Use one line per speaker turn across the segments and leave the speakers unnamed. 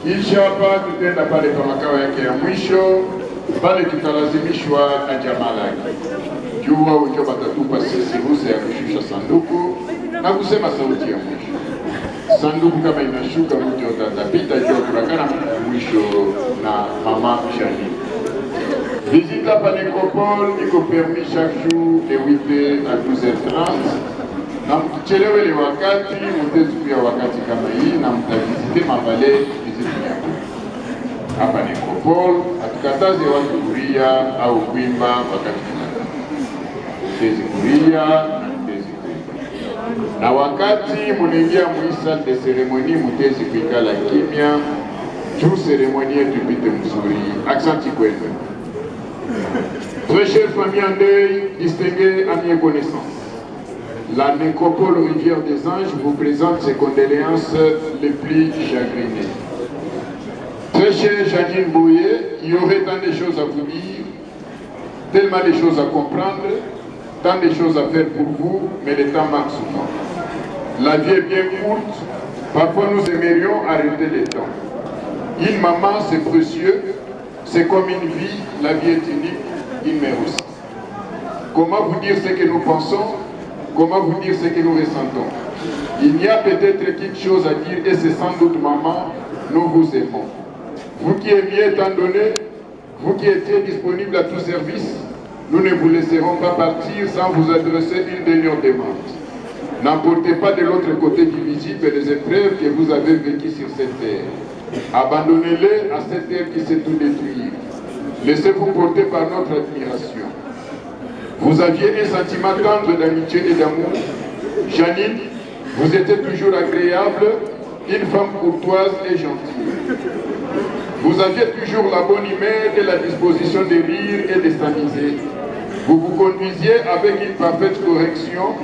Kisha hapa tutaenda pale kwa makao yake ya mwisho, pale tutalazimishwa na jamaa lake. Jua ujo batatupa sisi ruhusa ya kushusha sanduku na kusema sauti ya mwisho. Sanduku kama inashuka mtu utatapita jua kurakana mwisho na mama Shani. Visite à Nécropole iko permis chaque jour de 8h à 12h30. Na mkichelewe ile wakati mtazuia wakati kama hii na mtavisite mavale visite yako. Hapa Nécropole hatukataze watu kuria au kuimba wakati fulani. Mtezi kuria na mtezi kuimba. Na wakati munaingia muisa de cérémonie mtezi kuikala kimya. Juu cérémonie yetu ipite mzuri. Aksanti kwenu. Très chère famille en deuil, distingués amis et connaissances, la Nécropole Rivière des Anges vous présente ses condoléances les plus chagrinées. Très chère Janine Bouye, il y aurait tant de choses à vous dire, tellement de choses à comprendre, tant de choses à faire pour vous, mais le temps manque souvent. La vie est bien courte, parfois nous aimerions arrêter le temps. Une maman, c'est précieux, c'est comme une vie, la vie est unique, une mère aussi. Comment vous dire ce que nous pensons? Comment vous dire ce que nous ressentons? Il y a peut-être quelque chose à dire et c'est sans doute maman, nous vous aimons. Vous qui aimiez tant donné, vous qui étiez disponible à tout service, nous ne vous laisserons pas partir sans vous adresser une dernière demande. N'emportez pas de l'autre côté du visible les épreuves que vous avez vécues sur cette terre. Abandonnez-les à cette terre qui sait tout détruire. Laissez-vous porter par notre admiration. Vous aviez un sentiment tendre d'amitié et d'amour. Janine, vous étiez toujours agréable, une femme courtoise et gentille. Vous aviez toujours la bonne humeur et la disposition de rire et de s'amuser. Vous vous conduisiez avec une parfaite correction.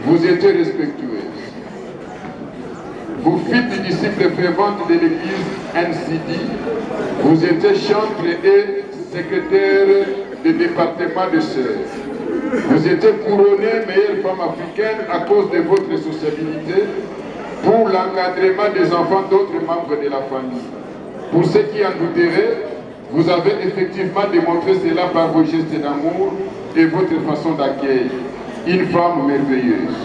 Vous étiez respectueuse. Vous fîtes des disciples ferventes de l'Église NCD. Vous étiez chantre et secrétaire du département de sœurs. Vous étiez couronnée meilleure femme africaine à cause de votre sociabilité pour l'encadrement des enfants d'autres membres de la famille. Pour ceux qui en douteraient, vous avez effectivement démontré cela par vos gestes d'amour et votre façon d'accueil. Une femme merveilleuse.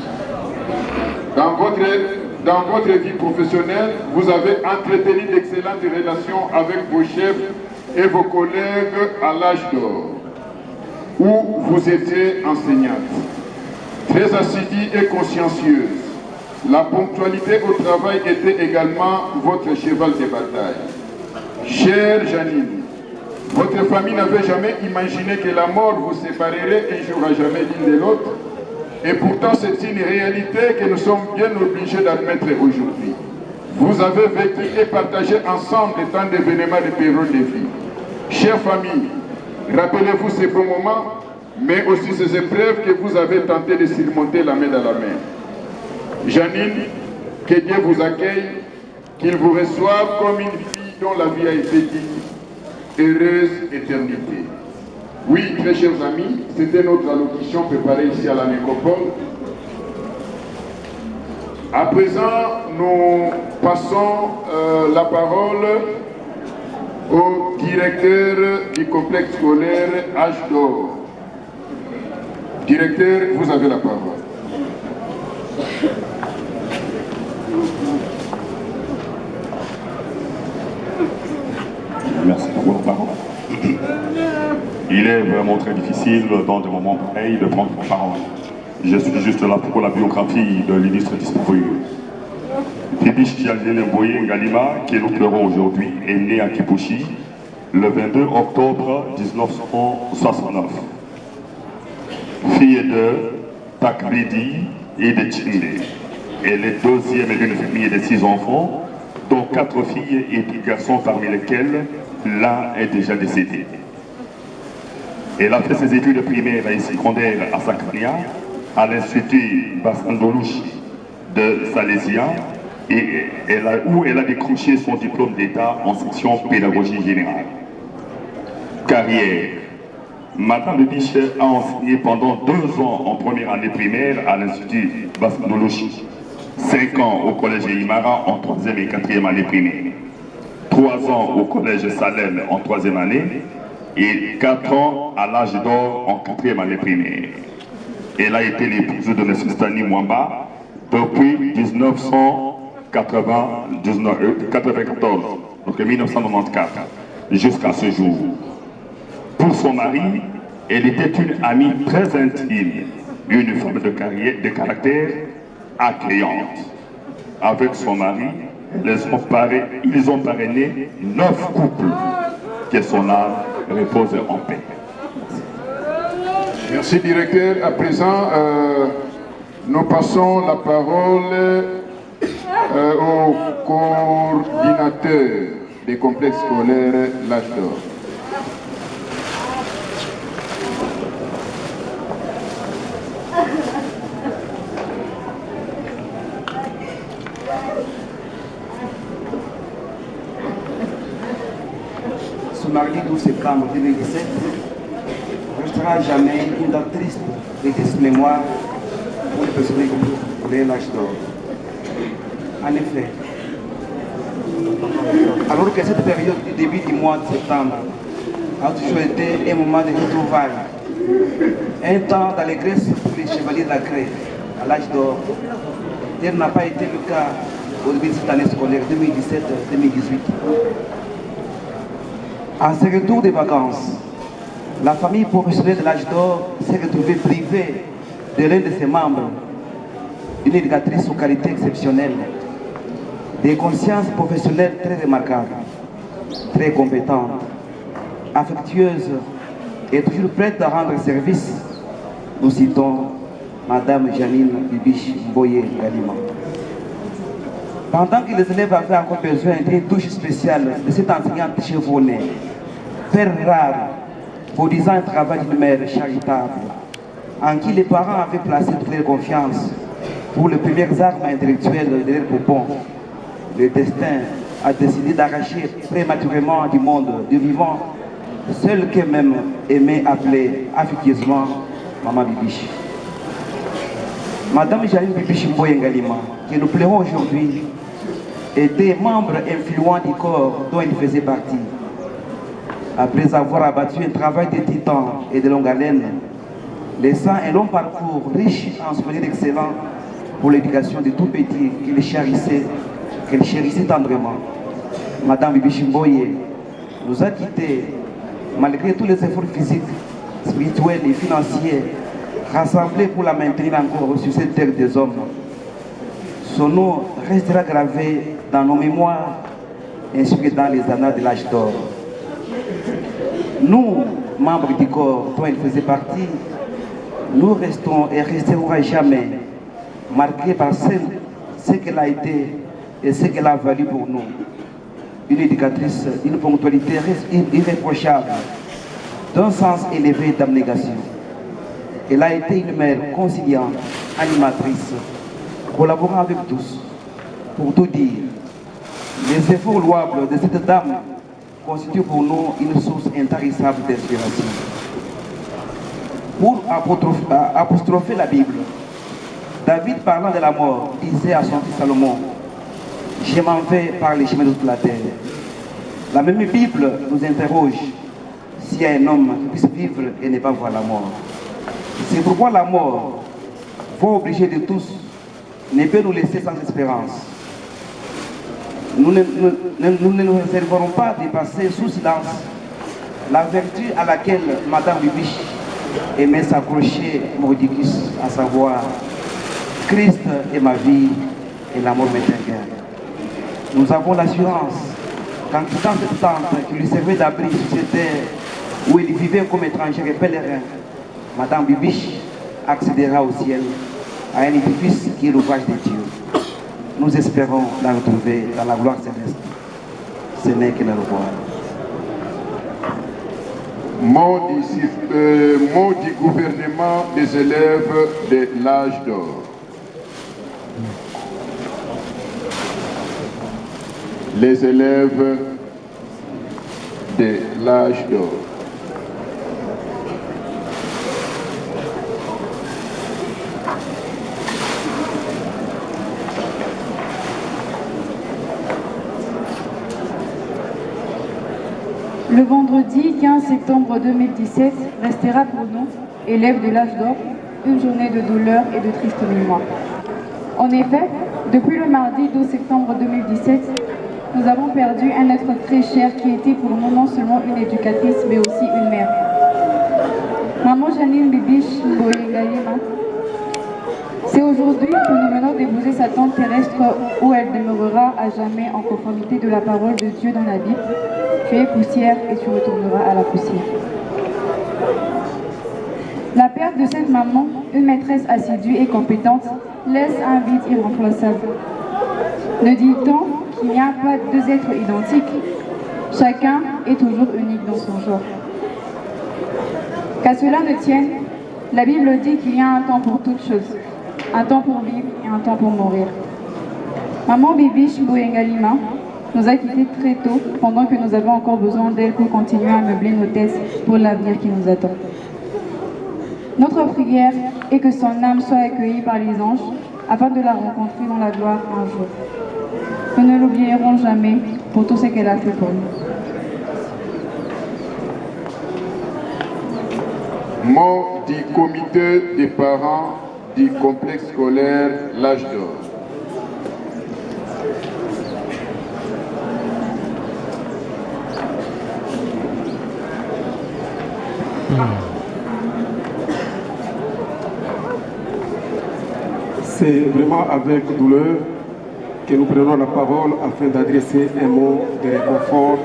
Dans votre vie professionnelle, vous avez entretenu d'excellentes relations avec vos chefs et vos collègues à l'âge d'or, où vous étiez enseignante. Très assidue et consciencieuse, la ponctualité au travail était également votre cheval de bataille. Chère Janine, votre famille n'avait jamais imaginé que la mort vous séparerait un jour à jamais l'une de l'autre. Et pourtant, c'est une réalité que nous sommes bien obligés d'admettre aujourd'hui. Vous avez vécu et partagé ensemble tant d'événements de périodes de vie. Chère famille, rappelez-vous ces bons moments, mais aussi ces épreuves que vous avez tenté de surmonter la main dans la main. Janine, que Dieu vous accueille, qu'il vous reçoive comme une fille dont la vie a été digne. Heureuse éternité. Oui, très chers amis, c'était notre allocution préparée ici à la Nécropole. À présent, nous passons la parole au directeur du complexe scolaire H d'Or. Directeur, vous avez la parole.
Merci pour vos paroles. Il est vraiment très difficile dans des moments pareils de prendre la parole. Je suis juste là pour la biographie de l'illustre disparu. Bibiche Janine Mboye Ngalima, qui nous pleurons aujourd'hui, est né à Kipushi le 22 octobre 1969. Fille de Takridi et de Tchinde. Elle est deuxième d'une famille de 6 enfants, dont 4 filles et 10 garçons, parmi lesquels l'un est déjà décédé. Elle a fait ses études primaires et secondaires à Sakania, à l'Institut Bassandoulouchi de Salésien, où elle a décroché son diplôme d'État en section pédagogie générale. Carrière. Madame Biche a enseigné pendant 2 ans en première année primaire à l'Institut Bassandoulouchi, 5 ans au collège Imara en 3e et 4e année primaire. 3 ans au collège Salem en 3e année et 4 ans à l'âge d'or en 4e année primaire. Elle a été l'épouse de M. Stani Mwamba depuis 1994, donc 1994, jusqu'à ce jour. Pour son mari, elle était une amie très intime, une femme de caractère accueillante. Avec son mari, ils ont parrainé 9 couples. Que son âme repose en paix.
Merci, directeur. À présent, nous passons la parole au coordinateur des complexes scolaires L'Âge d'Or.
Ce mardi 12 septembre 2017 restera à jamais une date triste et triste mémoire pour les personnes de L'Âge d'Or. En effet, alors que cette période du début du mois de septembre a toujours été un moment de retrouvailles, un temps d'allégresse pour les chevaliers de la Craie à L'Âge d'Or, tel n'a pas été le cas au début de cette année scolaire 2017-2018. En ce retour des vacances, la famille professionnelle de L'Âge d'Or s'est retrouvée privée de l'un de ses membres, une éducatrice aux qualités exceptionnelles, des consciences professionnelles très remarquables, très compétentes, affectueuses et toujours prêtes à rendre service. Nous citons Madame Janine Bibiche Mboye Galima. Pendant que les élèves avaient encore besoin d'une touche spéciale de cette enseignante chevronnée, père rare, produisant un travail d'une mère charitable, en qui les parents avaient placé toute leur confiance pour les premières armes intellectuelles de leur poupon, le destin a décidé d'arracher prématurément du monde du vivant celle qu'eux-mêmes aimaient appeler affectueusement Maman Bibiche. Madame Janine Bibiche Mboye Galima, que nous pleurons aujourd'hui, était membre influent du corps dont il faisait partie. Après avoir abattu un travail de titan et de longue haleine, laissant un long parcours riche en souvenirs excellents pour l'éducation de tout petit qu'elle chérissait tendrement, Madame Bibiche Mboye nous a quittés malgré tous les efforts physiques, spirituels et financiers rassemblés pour la maintenir encore sur cette terre des hommes. Son nom restera gravé dans nos mémoires ainsi que dans les annales de L'Âge d'Or. Nous, membres du corps dont elle faisait partie, nous restons et resterons à jamais marqués par ce qu'elle a été et ce qu'elle a valu pour nous. Une éducatrice, une ponctualité irréprochable, d'un sens élevé d'abnégation. Elle a été une mère conciliante, animatrice, collaborant avec tous. Pour tout dire, les efforts louables de cette dame constituent pour nous une source intarissable d'inspiration. Pour apostropher la Bible, David, parlant de la mort, disait à son fils Salomon: je m'en vais par les chemins de toute la terre. La même Bible nous interroge s'il y a un homme qui puisse vivre et ne pas voir la mort. C'est pourquoi la mort, voie obligée de tous, ne peut nous laisser sans espérance. Nous ne nous réserverons pas de passer sous silence la vertu à laquelle Madame Bibiche aimait s'accrocher mordicus, à savoir Christ est ma vie et l'amour m'éternel. Nous avons l'assurance qu'en quittant cette tente qui lui servait d'abri sur cette terre où il vivait comme étranger et pèlerin, Madame Bibiche accédera au ciel à un édifice qui est l'ouvrage de Dieu. Nous espérons la retrouver dans la gloire céleste. Ce n'est que le revoir.
Mot du gouvernement des élèves de L'Âge d'Or. Les élèves de L'Âge d'Or.
Le vendredi 15 septembre 2017 restera pour nous, élèves de l'âge d'or, une journée de douleur et de triste mémoire. En effet, depuis le mardi 12 septembre 2017, nous avons perdu un être très cher qui était pour nous non seulement une éducatrice mais aussi une mère. Maman Janine Bibiche Mboyengalima. C'est aujourd'hui que nous venons d'épouser sa tente terrestre où elle demeurera à jamais en conformité de la parole de Dieu dans la Bible. Tu es poussière et tu retourneras à la poussière. La perte de cette maman, une maîtresse assidue et compétente, laisse un vide irremplaçable. Ne dit-on qu'il n'y a pas deux êtres identiques? Chacun est toujours unique dans son genre. Qu'à cela ne tienne, la Bible dit qu'il y a un temps pour toutes choses, un temps pour vivre et un temps pour mourir. Maman Bibiche Mboyengalima nous a quittés très tôt pendant que nous avons encore besoin d'elle pour continuer à meubler nos têtes pour l'avenir qui nous attend. Notre prière est que son âme soit accueillie par les anges afin de la rencontrer dans la gloire un jour. Nous ne l'oublierons jamais pour tout ce qu'elle a fait pour nous.
Mot du comité des parents du complexe scolaire L'Âge d'Or.
C'est vraiment avec douleur que nous prenons la parole afin d'adresser un mot de réconfort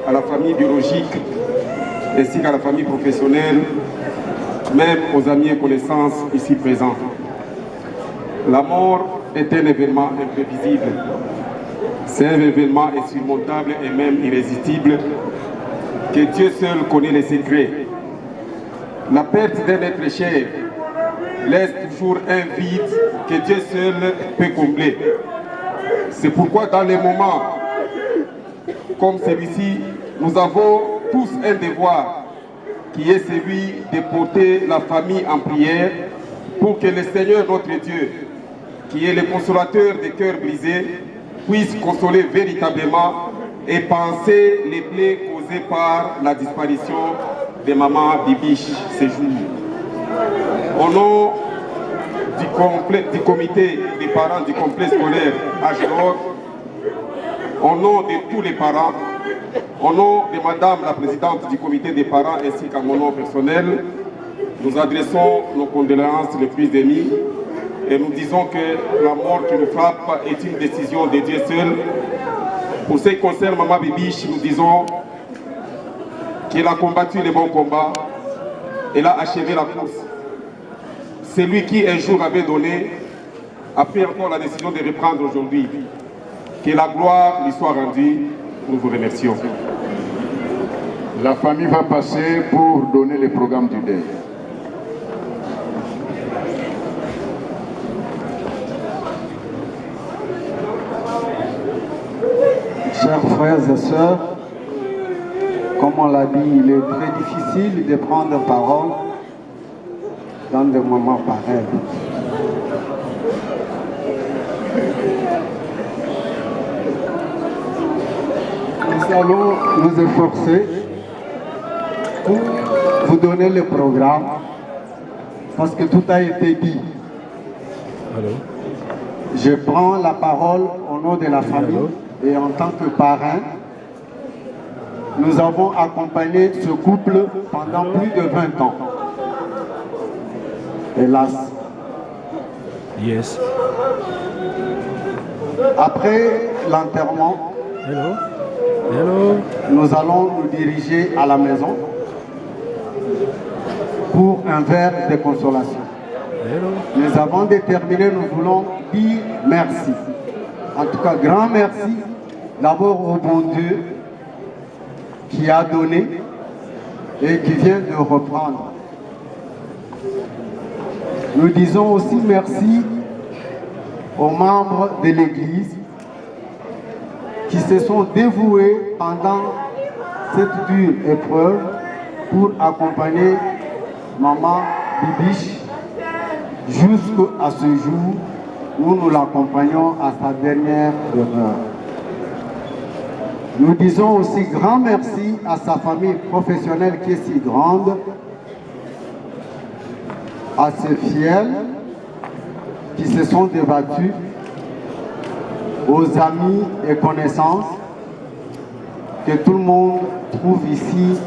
à la famille biologique ainsi qu'à la famille professionnelle, même aux amis et connaissances ici présents. La mort est un événement imprévisible. C'est un événement insurmontable et même irrésistible que Dieu seul connaît les secrets. La perte d'un être cher laisse toujours un vide que Dieu seul peut combler. C'est pourquoi dans les moments comme celui-ci, nous avons tous un devoir qui est celui de porter la famille en prière pour que le Seigneur notre Dieu, qui est le consolateur des cœurs brisés, puisse consoler véritablement et panser les plaies causées par la disparition de maman Bibiche ces jours. Au nom du comité des parents du complexe scolaire L'Âge d'Or, au nom de tous les parents, au nom de Madame la Présidente du comité des parents ainsi qu'à mon nom personnel, nous adressons nos condoléances les plus émues et nous disons que la mort qui nous frappe est une décision de Dieu seul. Pour ce qui concerne maman Bibiche, nous disons qu'elle a combattu les bons combats, elle a achevé la course. Celui qui un jour avait donné a pris encore la décision de reprendre aujourd'hui. Que la gloire lui soit rendue. Nous vous remercions.
La famille va passer pour donner le programme du deuil.
Chers frères et sœurs, comme on l'a dit, il est très difficile de prendre parole dans des moments pareils. Nous allons nous efforcer pour vous donner le programme parce que tout a été dit. Je prends la parole au nom de la famille et en tant que parrain, nous avons accompagné ce couple pendant plus de 20 ans. Hélas.
Yes.
Après l'enterrement, nous allons nous diriger à la maison pour un verre de consolation. Mais avant de terminer, nous voulons dire merci. En tout cas, grand merci d'abord au bon Dieu qui a donné et qui vient de reprendre. Nous disons aussi merci aux membres de l'Église qui se sont dévoués pendant cette dure épreuve pour accompagner maman Bibiche jusqu'à ce jour où nous l'accompagnons à sa dernière demeure. Nous disons aussi grand merci à sa famille professionnelle qui est si grande, à ses fidèles qui se sont débattus, aux amis et connaissances, que tout le monde trouve ici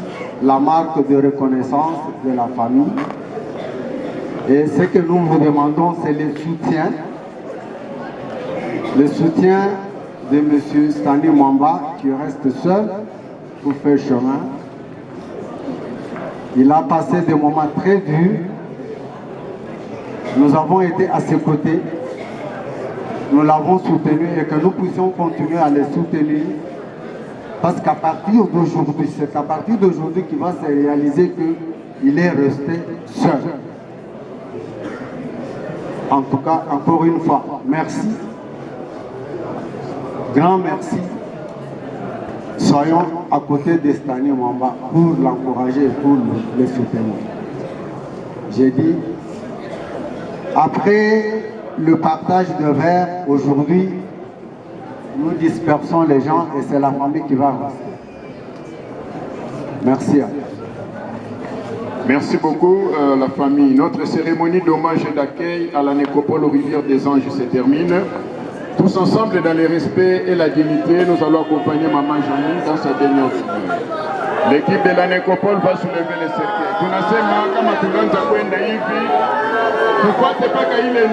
la marque de reconnaissance de la famille. Et ce que nous vous demandons, c'est le soutien de M. Stanley Mwamba, qui reste seul pour faire chemin. Il a passé des moments très durs. Nous avons été à ses côtés. Nous l'avons soutenu et que nous puissions continuer à le soutenir. Parce qu'à partir d'aujourd'hui, c'est à partir d'aujourd'hui qu'il va se réaliser qu'il est resté seul. En tout cas, encore une fois, merci. Grand merci. Soyons à côté de Stanley Mwamba pour l'encourager et pour le soutenir. J'ai dit, après le partage de verre, aujourd'hui, nous dispersons les gens et c'est la famille qui va rester. Merci.
Merci beaucoup, la famille. Notre cérémonie d'hommage et d'accueil à la nécropole aux Rivières des Anges se termine. Tous ensemble, dans le respect et la dignité, nous allons accompagner Maman Jeanine dans sa dernière journée. L'équipe de la nécropole va soulever les cercueils. Tunasema kama tunaanza kwenda hivi, tufuate mpaka ile